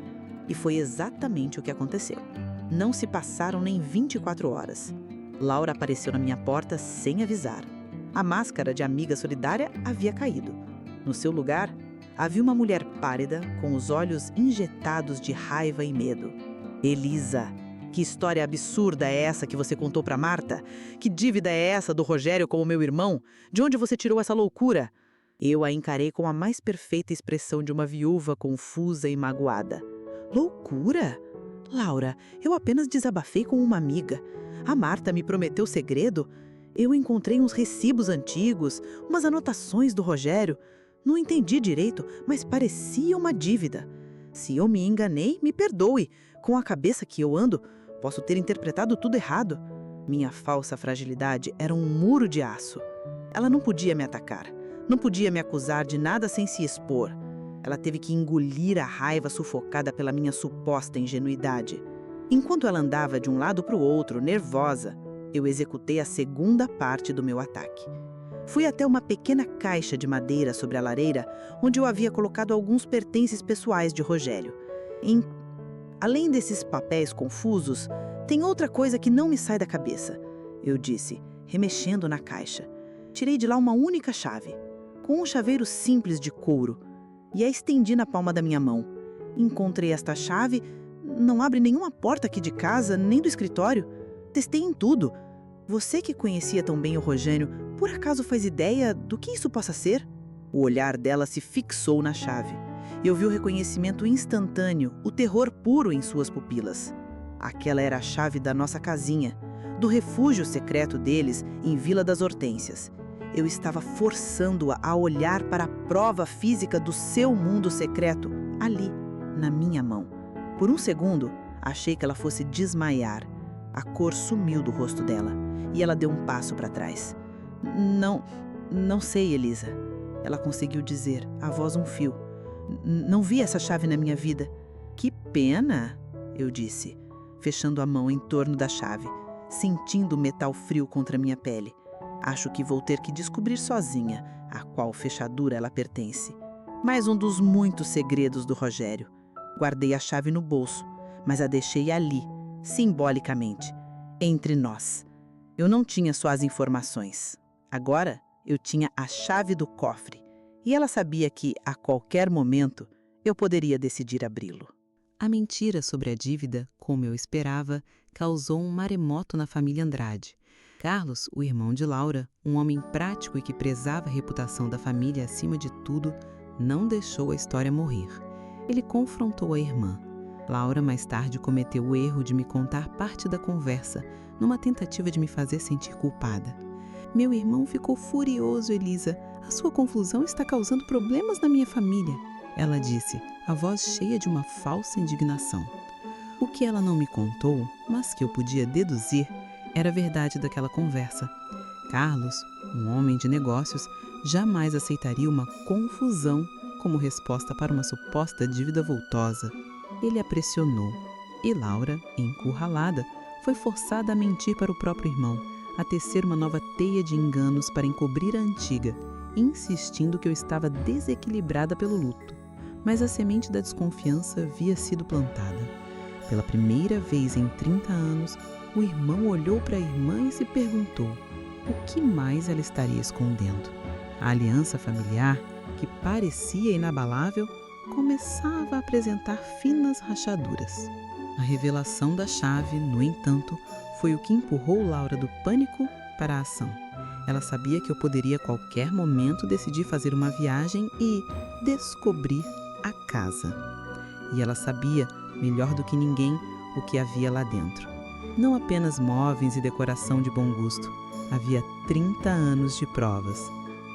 E foi exatamente o que aconteceu. Não se passaram nem 24 horas. Laura apareceu na minha porta sem avisar. A máscara de amiga solidária havia caído. No seu lugar, havia uma mulher pálida, com os olhos injetados de raiva e medo. Elisa, que história absurda é essa que você contou para Marta? Que dívida é essa do Rogério com o meu irmão? De onde você tirou essa loucura? Eu a encarei com a mais perfeita expressão de uma viúva confusa e magoada. Loucura? Laura, eu apenas desabafei com uma amiga. A Marta me prometeu segredo. Eu encontrei uns recibos antigos, umas anotações do Rogério. Não entendi direito, mas parecia uma dívida. Se eu me enganei, me perdoe. Com a cabeça que eu ando, posso ter interpretado tudo errado. Minha falsa fragilidade era um muro de aço. Ela não podia me atacar. Não podia me acusar de nada sem se expor. Ela teve que engolir a raiva sufocada pela minha suposta ingenuidade. Enquanto ela andava de um lado para o outro, nervosa, eu executei a segunda parte do meu ataque. Fui até uma pequena caixa de madeira sobre a lareira, onde eu havia colocado alguns pertences pessoais de Rogério. Além desses papéis confusos, tem outra coisa que não me sai da cabeça, eu disse, remexendo na caixa. Tirei de lá uma única chave, com um chaveiro simples de couro, e a estendi na palma da minha mão. Encontrei esta chave, não abre nenhuma porta aqui de casa, nem do escritório. Testei em tudo. Você que conhecia tão bem o Rogério, por acaso faz ideia do que isso possa ser? O olhar dela se fixou na chave. Eu vi o reconhecimento instantâneo, o terror puro em suas pupilas. Aquela era a chave da nossa casinha, do refúgio secreto deles em Vila das Hortênsias. Eu estava forçando-a a olhar para a prova física do seu mundo secreto, ali, na minha mão. Por um segundo, achei que ela fosse desmaiar. A cor sumiu do rosto dela e ela deu um passo para trás. Não sei, Elisa. Ela conseguiu dizer, a voz um fio. Não vi essa chave na minha vida. Que pena, eu disse, fechando a mão em torno da chave, sentindo o metal frio contra minha pele. Acho que vou ter que descobrir sozinha a qual fechadura ela pertence. Mais um dos muitos segredos do Rogério. Guardei a chave no bolso, mas a deixei ali, simbolicamente, entre nós. Eu não tinha só as informações. Agora, eu tinha a chave do cofre. E ela sabia que, a qualquer momento, eu poderia decidir abri-lo. A mentira sobre a dívida, como eu esperava, causou um maremoto na família Andrade. Carlos, o irmão de Laura, um homem prático e que prezava a reputação da família acima de tudo, não deixou a história morrer. Ele confrontou a irmã. Laura mais tarde cometeu o erro de me contar parte da conversa, numa tentativa de me fazer sentir culpada. Meu irmão ficou furioso, Elisa. A sua confusão está causando problemas na minha família, ela disse, a voz cheia de uma falsa indignação. O que ela não me contou, mas que eu podia deduzir, era a verdade daquela conversa. Carlos, um homem de negócios, jamais aceitaria uma confusão como resposta para uma suposta dívida vultosa. Ele a pressionou e Laura, encurralada, foi forçada a mentir para o próprio irmão, a tecer uma nova teia de enganos para encobrir a antiga, insistindo que eu estava desequilibrada pelo luto. Mas a semente da desconfiança havia sido plantada. Pela primeira vez em 30 anos, o irmão olhou para a irmã e se perguntou o que mais ela estaria escondendo. A aliança familiar, que parecia inabalável, começava a apresentar finas rachaduras. A revelação da chave, no entanto, foi o que empurrou Laura do pânico para a ação. Ela sabia que eu poderia a qualquer momento decidir fazer uma viagem e descobrir a casa. E ela sabia, melhor do que ninguém, o que havia lá dentro. Não apenas móveis e decoração de bom gosto. Havia 30 anos de provas.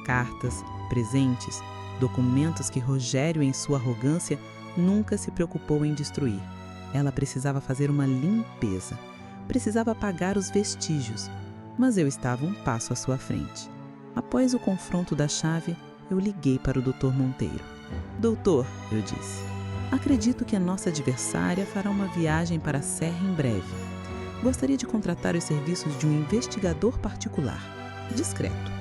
Cartas, presentes, documentos que Rogério, em sua arrogância, nunca se preocupou em destruir. Ela precisava fazer uma limpeza. Precisava apagar os vestígios. Mas eu estava um passo à sua frente. Após o confronto da chave, eu liguei para o Dr. Monteiro. Doutor, eu disse, acredito que a nossa adversária fará uma viagem para a Serra em breve. Gostaria de contratar os serviços de um investigador particular, discreto.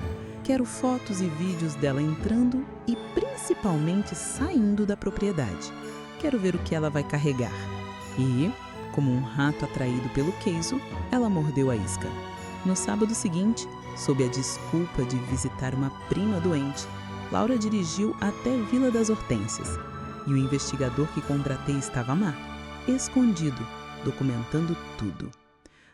Quero fotos e vídeos dela entrando e principalmente saindo da propriedade. Quero ver o que ela vai carregar. E, como um rato atraído pelo queijo, ela mordeu a isca. No sábado seguinte, sob a desculpa de visitar uma prima doente, Laura dirigiu até Vila das Hortênsias. E o investigador que contratei estava lá, escondido, documentando tudo.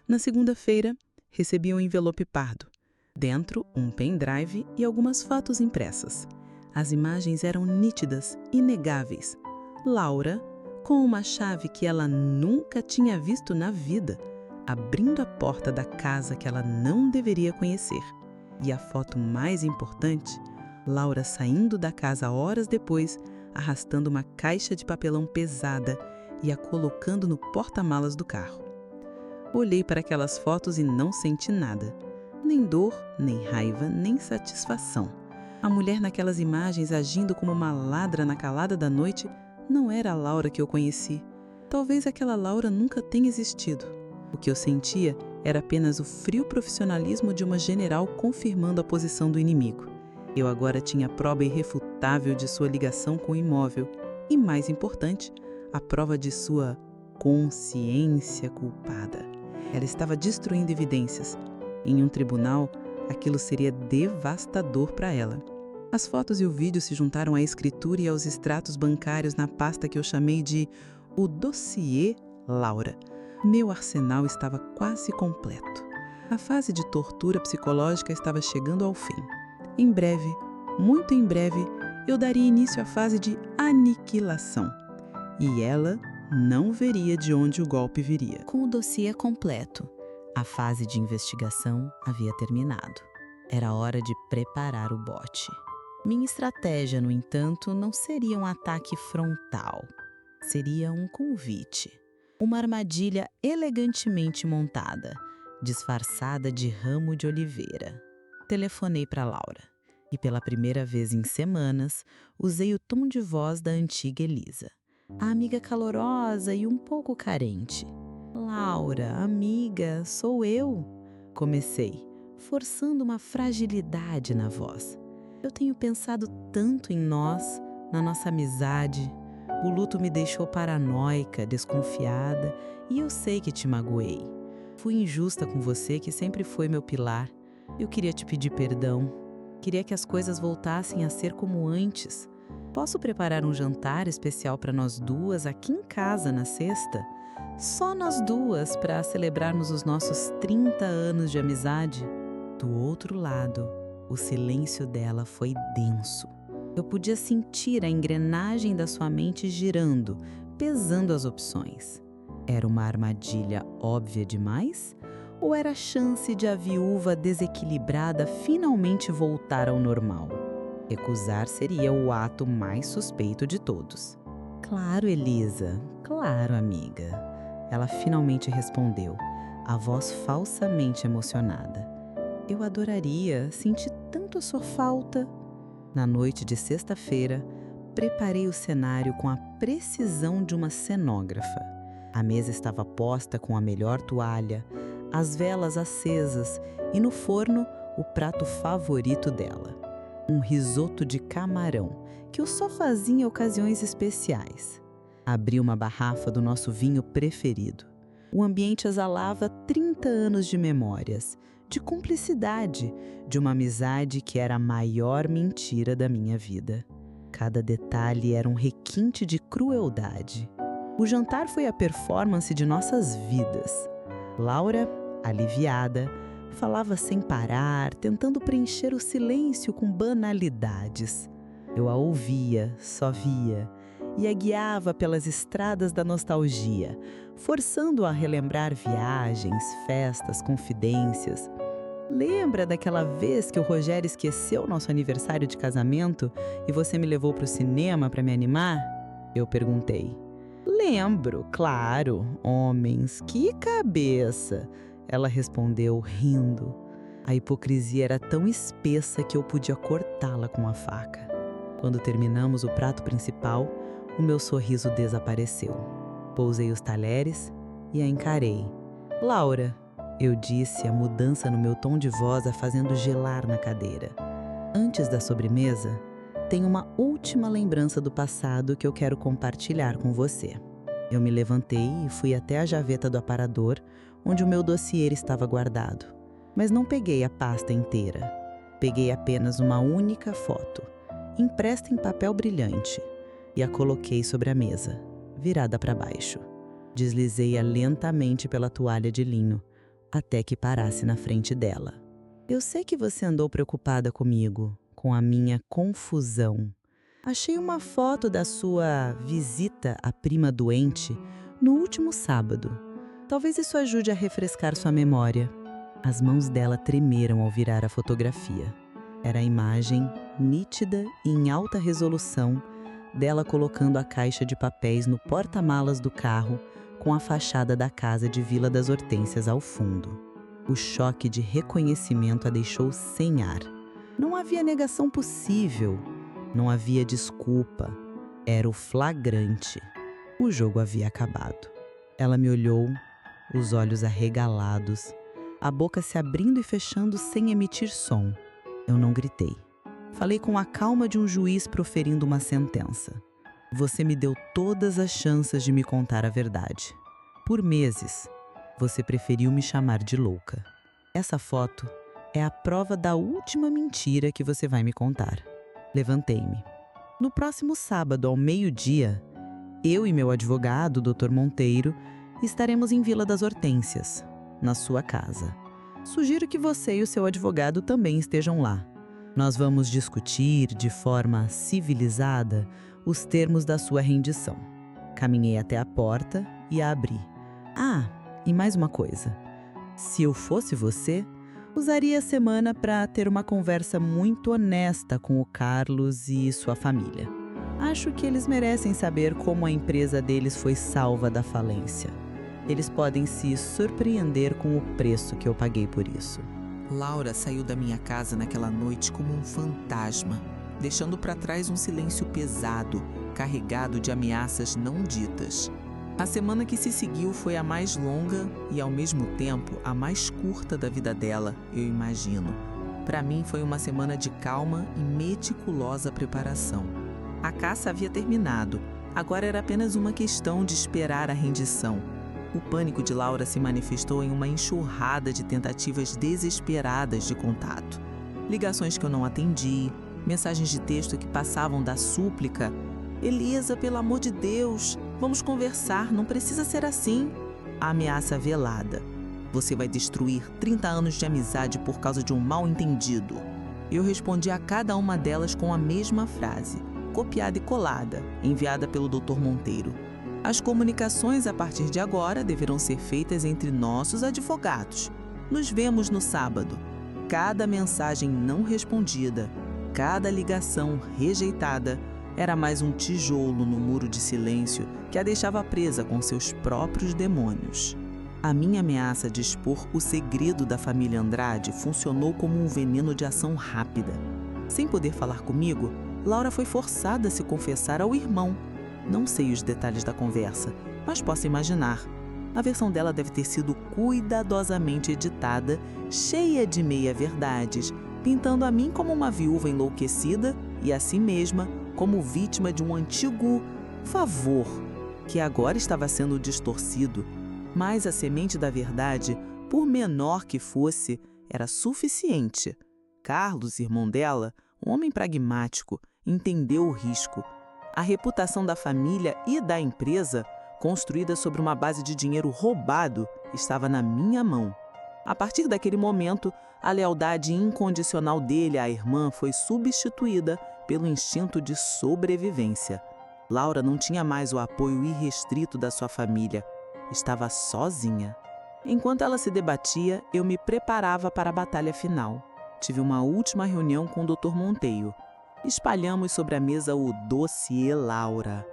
Na segunda-feira, recebi um envelope pardo. Dentro, um pendrive e algumas fotos impressas. As imagens eram nítidas, inegáveis. Laura, com uma chave que ela nunca tinha visto na vida, abrindo a porta da casa que ela não deveria conhecer. E a foto mais importante, Laura saindo da casa horas depois, arrastando uma caixa de papelão pesada e a colocando no porta-malas do carro. Olhei para aquelas fotos e não senti nada. Nem dor, nem raiva, nem satisfação. A mulher naquelas imagens agindo como uma ladra na calada da noite não era a Laura que eu conheci. Talvez aquela Laura nunca tenha existido. O que eu sentia era apenas o frio profissionalismo de uma general confirmando a posição do inimigo. Eu agora tinha prova irrefutável de sua ligação com o imóvel e, mais importante, a prova de sua consciência culpada. Ela estava destruindo evidências. Em um tribunal, aquilo seria devastador para ela. As fotos e o vídeo se juntaram à escritura e aos extratos bancários na pasta que eu chamei de o dossiê Laura. Meu arsenal estava quase completo. A fase de tortura psicológica estava chegando ao fim. Em breve, muito em breve, eu daria início à fase de aniquilação. E ela não veria de onde o golpe viria. Com o dossiê completo, a fase de investigação havia terminado. Era hora de preparar o bote. Minha estratégia, no entanto, não seria um ataque frontal. Seria um convite. Uma armadilha elegantemente montada, disfarçada de ramo de oliveira. Telefonei para Laura e, pela primeira vez em semanas, usei o tom de voz da antiga Elisa. A amiga calorosa e um pouco carente. Laura, amiga, sou eu. Comecei, forçando uma fragilidade na voz. Eu tenho pensado tanto em nós, na nossa amizade. O luto me deixou paranoica, desconfiada, e eu sei que te magoei. Fui injusta com você, que sempre foi meu pilar. Eu queria te pedir perdão. Queria que as coisas voltassem a ser como antes. Posso preparar um jantar especial para nós duas aqui em casa na sexta? Só nós duas para celebrarmos os nossos 30 anos de amizade? Do outro lado, o silêncio dela foi denso. Eu podia sentir a engrenagem da sua mente girando, pesando as opções. Era uma armadilha óbvia demais? Ou era a chance de a viúva desequilibrada finalmente voltar ao normal? Recusar seria o ato mais suspeito de todos. Claro, Elisa. Claro, amiga. Ela finalmente respondeu, a voz falsamente emocionada. Eu adoraria, senti tanto a sua falta. Na noite de sexta-feira, preparei o cenário com a precisão de uma cenógrafa. A mesa estava posta com a melhor toalha, as velas acesas e no forno o prato favorito dela. Um risoto de camarão, que eu só fazia em ocasiões especiais. Abri uma garrafa do nosso vinho preferido. O ambiente exalava 30 anos de memórias, de cumplicidade, de uma amizade que era a maior mentira da minha vida. Cada detalhe era um requinte de crueldade. O jantar foi a performance de nossas vidas. Laura, aliviada, falava sem parar, tentando preencher o silêncio com banalidades. Eu a ouvia, só via, e a guiava pelas estradas da nostalgia, forçando-a a relembrar viagens, festas, confidências. Lembra daquela vez que o Rogério esqueceu nosso aniversário de casamento e você me levou para o cinema para me animar? Eu perguntei. Lembro, claro. Homens, que cabeça! Ela respondeu, rindo. A hipocrisia era tão espessa que eu podia cortá-la com a faca. Quando terminamos o prato principal, o meu sorriso desapareceu. Pousei os talheres e a encarei. Laura, eu disse, a mudança no meu tom de voz a fazendo gelar na cadeira. Antes da sobremesa, tenho uma última lembrança do passado que eu quero compartilhar com você. Eu me levantei e fui até a gaveta do aparador, onde o meu dossiê estava guardado. Mas não peguei a pasta inteira. Peguei apenas uma única foto, impressa em papel brilhante, e a coloquei sobre a mesa, virada para baixo. Deslizei-a lentamente pela toalha de linho, até que parasse na frente dela. Eu sei que você andou preocupada comigo, com a minha confusão. Achei uma foto da sua visita à prima doente no último sábado. Talvez isso ajude a refrescar sua memória. As mãos dela tremeram ao virar a fotografia. Era a imagem, nítida e em alta resolução, dela colocando a caixa de papéis no porta-malas do carro com a fachada da casa de Vila das Hortênsias ao fundo. O choque de reconhecimento a deixou sem ar. Não havia negação possível. Não havia desculpa. Era o flagrante. O jogo havia acabado. Ela me olhou, os olhos arregalados, a boca se abrindo e fechando sem emitir som. Eu não gritei. Falei com a calma de um juiz proferindo uma sentença. Você me deu todas as chances de me contar a verdade. Por meses, você preferiu me chamar de louca. Essa foto é a prova da última mentira que você vai me contar. Levantei-me. No próximo sábado, ao meio-dia, eu e meu advogado, Dr. Monteiro, estaremos em Vila das Hortênsias, na sua casa. Sugiro que você e o seu advogado também estejam lá. Nós vamos discutir, de forma civilizada, os termos da sua rendição. Caminhei até a porta e a abri. Ah, e mais uma coisa. Se eu fosse você, usaria a semana para ter uma conversa muito honesta com o Carlos e sua família. Acho que eles merecem saber como a empresa deles foi salva da falência. Eles podem se surpreender com o preço que eu paguei por isso. Laura saiu da minha casa naquela noite como um fantasma, deixando para trás um silêncio pesado, carregado de ameaças não ditas. A semana que se seguiu foi a mais longa e, ao mesmo tempo, a mais curta da vida dela, eu imagino. Para mim, foi uma semana de calma e meticulosa preparação. A caça havia terminado, agora era apenas uma questão de esperar a rendição. O pânico de Laura se manifestou em uma enxurrada de tentativas desesperadas de contato. Ligações que eu não atendi, mensagens de texto que passavam da súplica. Elisa, pelo amor de Deus, vamos conversar, não precisa ser assim. A ameaça velada. Você vai destruir 30 anos de amizade por causa de um mal-entendido. Eu respondi a cada uma delas com a mesma frase, copiada e colada, enviada pelo Dr. Monteiro. As comunicações a partir de agora deverão ser feitas entre nossos advogados. Nos vemos no sábado. Cada mensagem não respondida, cada ligação rejeitada, era mais um tijolo no muro de silêncio que a deixava presa com seus próprios demônios. A minha ameaça de expor o segredo da família Andrade funcionou como um veneno de ação rápida. Sem poder falar comigo, Laura foi forçada a se confessar ao irmão. Não sei os detalhes da conversa, mas posso imaginar. A versão dela deve ter sido cuidadosamente editada, cheia de meia-verdades, pintando a mim como uma viúva enlouquecida e a si mesma como vítima de um antigo favor, que agora estava sendo distorcido. Mas a semente da verdade, por menor que fosse, era suficiente. Carlos, irmão dela, um homem pragmático, entendeu o risco. A reputação da família e da empresa, construída sobre uma base de dinheiro roubado, estava na minha mão. A partir daquele momento, a lealdade incondicional dele à irmã foi substituída pelo instinto de sobrevivência. Laura não tinha mais o apoio irrestrito da sua família. Estava sozinha. Enquanto ela se debatia, eu me preparava para a batalha final. Tive uma última reunião com o Dr. Monteiro. Espalhamos sobre a mesa o dossiê Laura.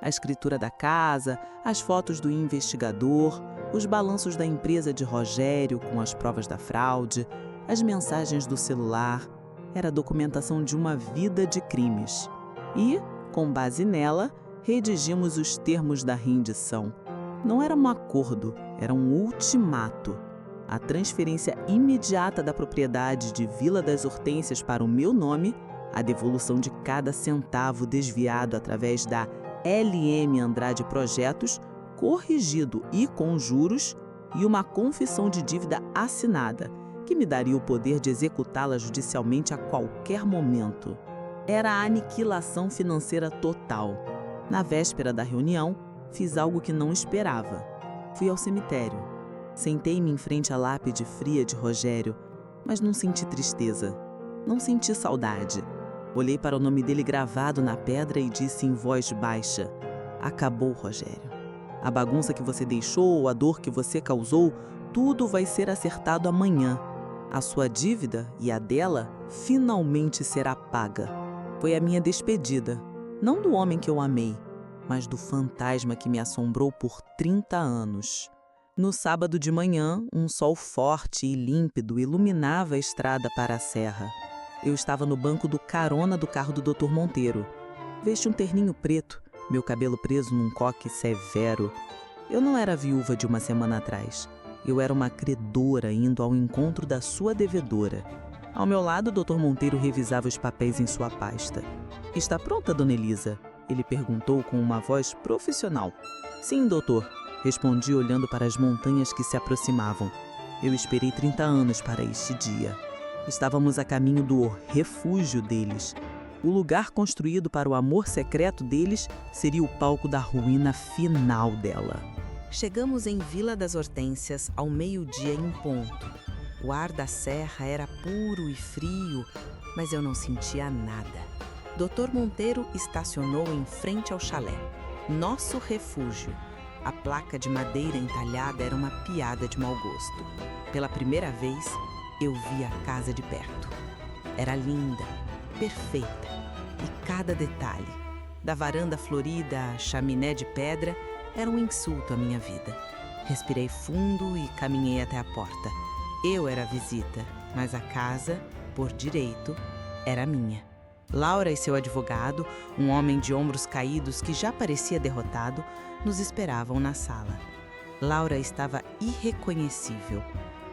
A escritura da casa, as fotos do investigador, os balanços da empresa de Rogério com as provas da fraude, as mensagens do celular. Era a documentação de uma vida de crimes. E, com base nela, redigimos os termos da rendição. Não era um acordo, era um ultimato. A transferência imediata da propriedade de Vila das Hortênsias para o meu nome, a devolução de cada centavo desviado através da LM Andrade Projetos, corrigido e com juros, e uma confissão de dívida assinada, que me daria o poder de executá-la judicialmente a qualquer momento. Era a aniquilação financeira total. Na véspera da reunião, fiz algo que não esperava. Fui ao cemitério. Sentei-me em frente à lápide fria de Rogério, mas não senti tristeza. Não senti saudade. Olhei para o nome dele gravado na pedra e disse em voz baixa: "Acabou, Rogério. A bagunça que você deixou, a dor que você causou, tudo vai ser acertado amanhã. A sua dívida e a dela finalmente será paga." Foi a minha despedida, não do homem que eu amei, mas do fantasma que me assombrou por 30 anos. No sábado de manhã, um sol forte e límpido iluminava a estrada para a serra. Eu estava no banco do carona do carro do Dr. Monteiro. Vesti um terninho preto, meu cabelo preso num coque severo. Eu não era viúva de uma semana atrás. Eu era uma credora indo ao encontro da sua devedora. Ao meu lado, o Dr. Monteiro revisava os papéis em sua pasta. "Está pronta, Dona Elisa?" Ele perguntou com uma voz profissional. "Sim, doutor", respondi olhando para as montanhas que se aproximavam. Eu esperei 30 anos para este dia. Estávamos a caminho do refúgio deles. O lugar construído para o amor secreto deles seria o palco da ruína final dela. Chegamos em Vila das Hortênsias ao meio-dia em ponto. O ar da serra era puro e frio, mas eu não sentia nada. Dr. Monteiro estacionou em frente ao chalé. Nosso refúgio. A placa de madeira entalhada era uma piada de mau gosto. Pela primeira vez, eu vi a casa de perto. Era linda, perfeita, e cada detalhe, da varanda florida à chaminé de pedra, era um insulto à minha vida. Respirei fundo e caminhei até a porta. Eu era a visita, mas a casa, por direito, era minha. Laura e seu advogado, um homem de ombros caídos que já parecia derrotado, nos esperavam na sala. Laura estava irreconhecível.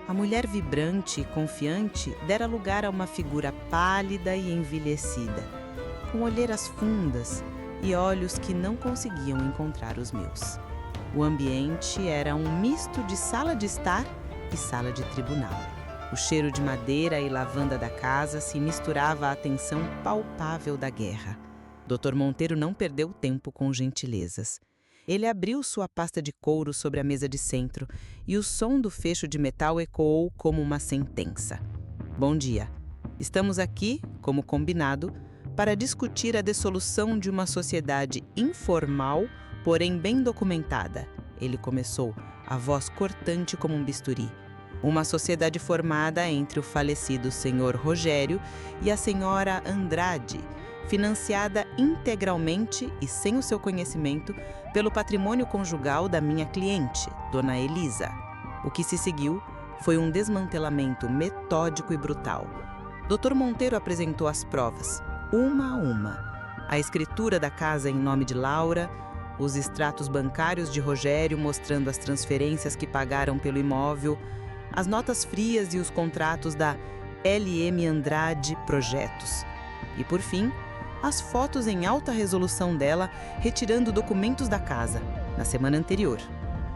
A mulher vibrante e confiante dera lugar a uma figura pálida e envelhecida, com olheiras fundas e olhos que não conseguiam encontrar os meus. O ambiente era um misto de sala de estar e sala de tribunal. O cheiro de madeira e lavanda da casa se misturava à tensão palpável da guerra. Dr. Monteiro não perdeu tempo com gentilezas. Ele abriu sua pasta de couro sobre a mesa de centro e o som do fecho de metal ecoou como uma sentença. "Bom dia. Estamos aqui, como combinado, para discutir a dissolução de uma sociedade informal, porém bem documentada." Ele começou, a voz cortante como um bisturi. "Uma sociedade formada entre o falecido senhor Rogério e a senhora Andrade, financiada integralmente e sem o seu conhecimento pelo patrimônio conjugal da minha cliente, Dona Elisa." O que se seguiu foi um desmantelamento metódico e brutal. Dr. Monteiro apresentou as provas, uma a uma. A escritura da casa em nome de Laura, os extratos bancários de Rogério mostrando as transferências que pagaram pelo imóvel, as notas frias e os contratos da LM Andrade Projetos. E, por fim, as fotos em alta resolução dela retirando documentos da casa, na semana anterior.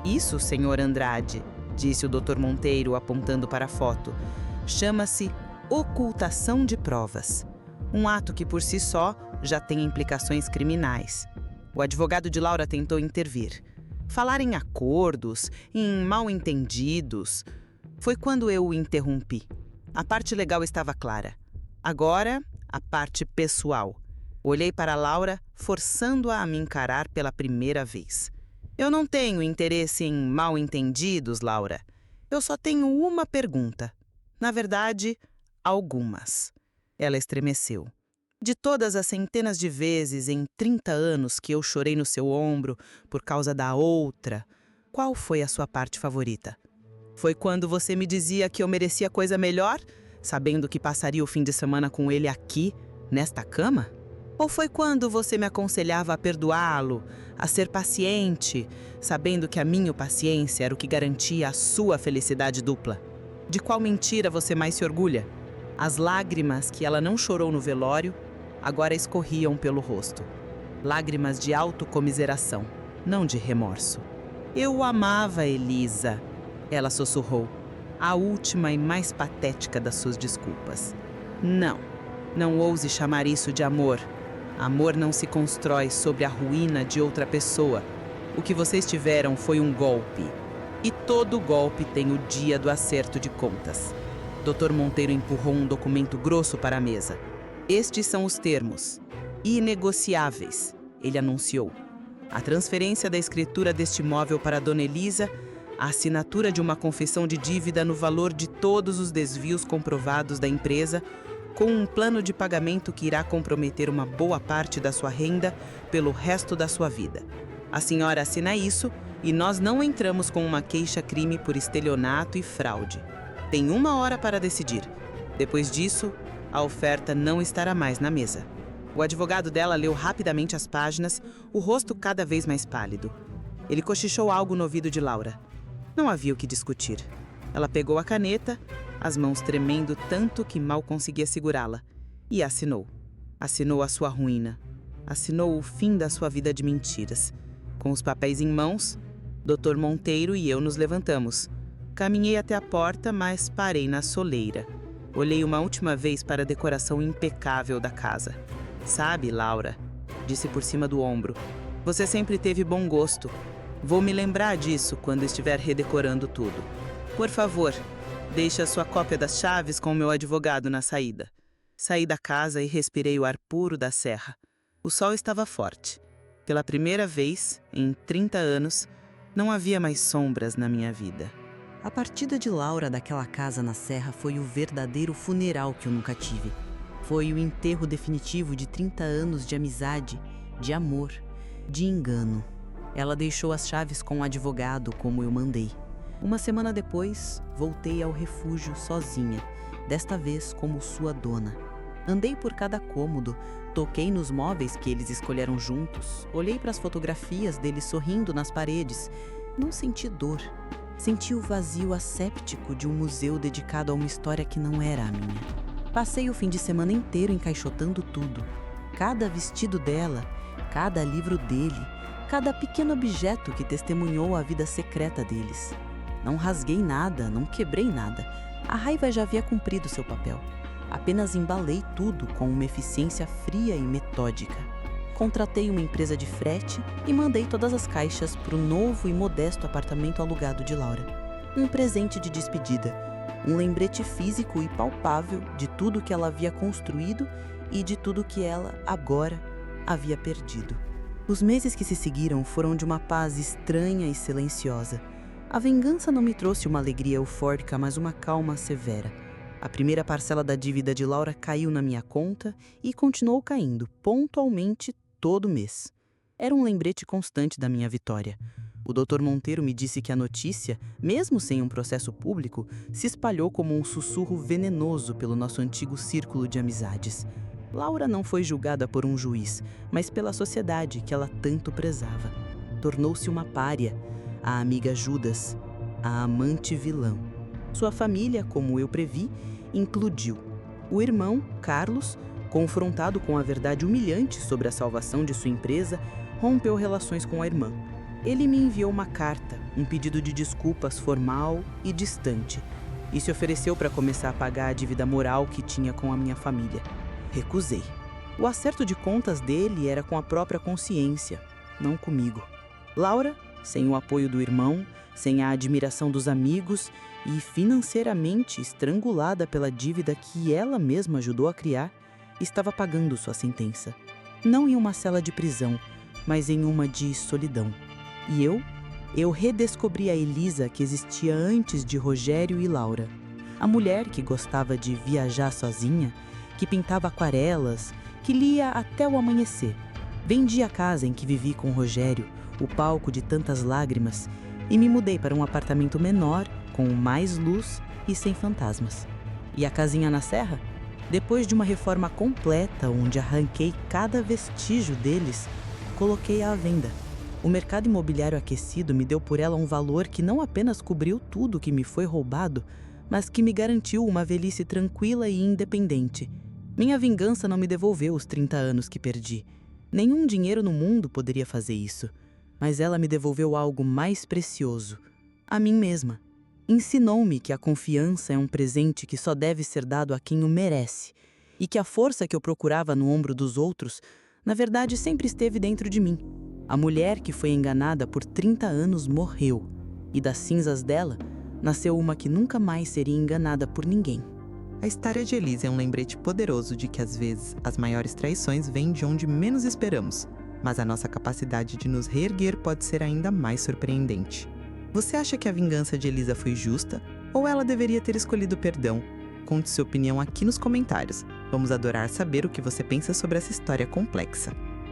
"Isso, senhor Andrade", disse o Dr. Monteiro apontando para a foto. Chama-se ocultação de provas. Um ato que por si só já tem implicações criminais. O advogado de Laura tentou intervir. Falar em acordos, em mal-entendidos. Foi quando eu o interrompi. A parte legal estava clara. Agora, a parte pessoal. Olhei para Laura, forçando-a a me encarar pela primeira vez. Eu não tenho interesse em mal-entendidos, Laura. Eu só tenho uma pergunta. Na verdade, algumas. Ela estremeceu. De todas as centenas de vezes em 30 anos que eu chorei no seu ombro por causa da outra, qual foi a sua parte favorita? Foi quando você me dizia que eu merecia coisa melhor, sabendo que passaria o fim de semana com ele aqui, nesta cama? Ou foi quando você me aconselhava a perdoá-lo, a ser paciente, sabendo que a minha paciência era o que garantia a sua felicidade dupla? De qual mentira você mais se orgulha? As lágrimas que ela não chorou no velório agora escorriam pelo rosto. Lágrimas de autocomiseração, não de remorso. Eu o amava, Elisa, ela sussurrou, a última e mais patética das suas desculpas. Não ouse chamar isso de amor. Amor não se constrói sobre a ruína de outra pessoa. O que vocês tiveram foi um golpe. E todo golpe tem o dia do acerto de contas. Dr. Monteiro empurrou um documento grosso para a mesa. Estes são os termos. Inegociáveis, ele anunciou. A transferência da escritura deste imóvel para Dona Elisa, a assinatura de uma confissão de dívida no valor de todos os desvios comprovados da empresa, com um plano de pagamento que irá comprometer uma boa parte da sua renda pelo resto da sua vida. A senhora assina isso e nós não entramos com uma queixa-crime por estelionato e fraude. Tem 1 hora para decidir. Depois disso, a oferta não estará mais na mesa. O advogado dela leu rapidamente as páginas, o rosto cada vez mais pálido. Ele cochichou algo no ouvido de Laura. Não havia o que discutir. Ela pegou a caneta, as mãos tremendo tanto que mal conseguia segurá-la, e assinou. Assinou a sua ruína. Assinou o fim da sua vida de mentiras. Com os papéis em mãos, Dr. Monteiro e eu nos levantamos. Caminhei até a porta, mas parei na soleira. Olhei uma última vez para a decoração impecável da casa. Sabe, Laura, disse por cima do ombro, você sempre teve bom gosto. Vou me lembrar disso quando estiver redecorando tudo. Por favor, deixe a sua cópia das chaves com o meu advogado na saída. Saí da casa e respirei o ar puro da serra. O sol estava forte. Pela primeira vez, em 30 anos, não havia mais sombras na minha vida. A partida de Laura daquela casa na serra foi o verdadeiro funeral que eu nunca tive. Foi o enterro definitivo de 30 anos de amizade, de amor, de engano. Ela deixou as chaves com o advogado, como eu mandei. Uma semana depois, voltei ao refúgio sozinha, desta vez como sua dona. Andei por cada cômodo, toquei nos móveis que eles escolheram juntos, olhei para as fotografias deles sorrindo nas paredes. Não senti dor. Senti o vazio asséptico de um museu dedicado a uma história que não era a minha. Passei o fim de semana inteiro encaixotando tudo. Cada vestido dela, cada livro dele, cada pequeno objeto que testemunhou a vida secreta deles. Não rasguei nada, não quebrei nada. A raiva já havia cumprido seu papel. Apenas embalei tudo com uma eficiência fria e metódica. Contratei uma empresa de frete e mandei todas as caixas para o novo e modesto apartamento alugado de Laura. Um presente de despedida, um lembrete físico e palpável de tudo que ela havia construído e de tudo que ela, agora, havia perdido. Os meses que se seguiram foram de uma paz estranha e silenciosa. A vingança não me trouxe uma alegria eufórica, mas uma calma severa. A primeira parcela da dívida de Laura caiu na minha conta e continuou caindo, pontualmente, todo mês. Era um lembrete constante da minha vitória. O Dr. Monteiro me disse que a notícia, mesmo sem um processo público, se espalhou como um sussurro venenoso pelo nosso antigo círculo de amizades. Laura não foi julgada por um juiz, mas pela sociedade que ela tanto prezava. Tornou-se uma pária, a amiga Judas, a amante vilã. Sua família, como eu previ, implodiu. O irmão, Carlos, confrontado com a verdade humilhante sobre a salvação de sua empresa, rompeu relações com a irmã. Ele me enviou uma carta, um pedido de desculpas formal e distante. e se ofereceu para começar a pagar a dívida moral que tinha com a minha família. Recusei. O acerto de contas dele era com a própria consciência, não comigo. Laura, sem o apoio do irmão, sem a admiração dos amigos e financeiramente estrangulada pela dívida que ela mesma ajudou a criar, estava pagando sua sentença. Não em uma cela de prisão, mas em uma de solidão. E eu redescobri a Elisa que existia antes de Rogério e Laura. A mulher que gostava de viajar sozinha, que pintava aquarelas, que lia até o amanhecer. Vendi a casa em que vivi com Rogério, o palco de tantas lágrimas, e me mudei para um apartamento menor, com mais luz e sem fantasmas. E a casinha na serra? Depois de uma reforma completa, onde arranquei cada vestígio deles, coloquei-a à venda. O mercado imobiliário aquecido me deu por ela um valor que não apenas cobriu tudo que me foi roubado, mas que me garantiu uma velhice tranquila e independente. Minha vingança não me devolveu os 30 anos que perdi. Nenhum dinheiro no mundo poderia fazer isso. Mas ela me devolveu algo mais precioso, a mim mesma. Ensinou-me que a confiança é um presente que só deve ser dado a quem o merece, e que a força que eu procurava no ombro dos outros, na verdade, sempre esteve dentro de mim. A mulher que foi enganada por 30 anos morreu, e das cinzas dela, nasceu uma que nunca mais seria enganada por ninguém. A história de Elisa é um lembrete poderoso de que, às vezes, as maiores traições vêm de onde menos esperamos, mas a nossa capacidade de nos reerguer pode ser ainda mais surpreendente. Você acha que a vingança de Elisa foi justa, ou ela deveria ter escolhido perdão? Conte sua opinião aqui nos comentários. Vamos adorar saber o que você pensa sobre essa história complexa.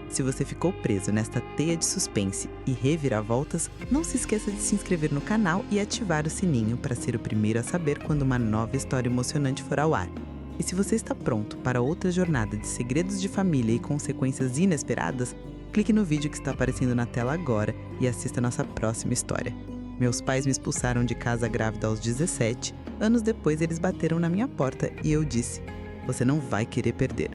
Se você ficou preso nesta teia de suspense e reviravoltas, não se esqueça de se inscrever no canal e ativar o sininho para ser o primeiro a saber quando uma nova história emocionante for ao ar. E se você está pronto para outra jornada de segredos de família e consequências inesperadas, clique no vídeo que está aparecendo na tela agora e assista a nossa próxima história. Meus pais me expulsaram de casa grávida aos 17, anos depois eles bateram na minha porta e eu disse: "Você não vai querer perder."